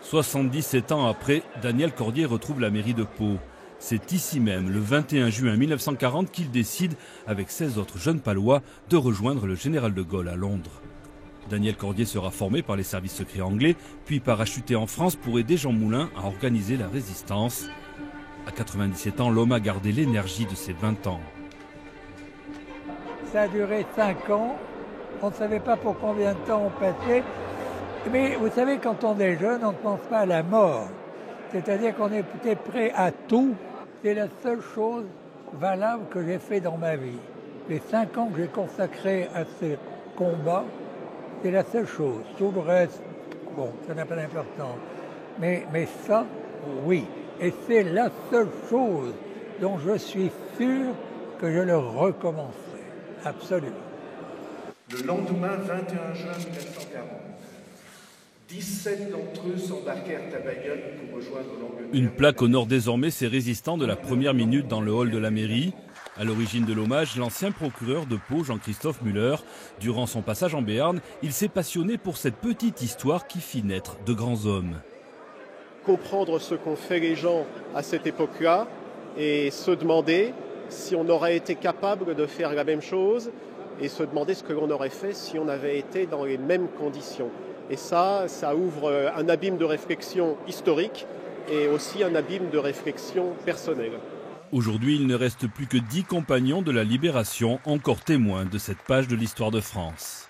77 ans après, Daniel Cordier retrouve la mairie de Pau. C'est ici même, le 21 juin 1940, qu'il décide, avec 16 autres jeunes palois, de rejoindre le général de Gaulle à Londres. Daniel Cordier sera formé par les services secrets anglais, puis parachuté en France pour aider Jean Moulin à organiser la résistance. À 97 ans, l'homme a gardé l'énergie de ses 20 ans. Ça a duré 5 ans. On ne savait pas pour combien de temps on passait. Mais vous savez, quand on est jeune, on ne pense pas à la mort. C'est-à-dire qu'on était prêt à tout. C'est la seule chose valable que j'ai fait dans ma vie. Les 5 ans que j'ai consacrés à ce combat, c'est la seule chose. Tout le reste, bon, ça n'a pas d'importance. Mais ça, oui. Et c'est la seule chose dont je suis sûr que je le recommencerai. Absolument. Le lendemain, 21 juin 1940, 17 d'entre eux s'embarquèrent à Bayonne pour rejoindre l'Angleterre. Une plaque honore désormais ces résistants de la première minute dans le hall de la mairie. À l'origine de l'hommage, l'ancien procureur de Pau, Jean-Christophe Müller. Durant son passage en Béarn, il s'est passionné pour cette petite histoire qui fit naître de grands hommes. Comprendre ce qu'ont fait les gens à cette époque-là et se demander si on aurait été capable de faire la même chose et se demander ce que l'on aurait fait si on avait été dans les mêmes conditions. Et ça ouvre un abîme de réflexion historique et aussi un abîme de réflexion personnelle. Aujourd'hui, il ne reste plus que 10 compagnons de la Libération, encore témoins de cette page de l'histoire de France.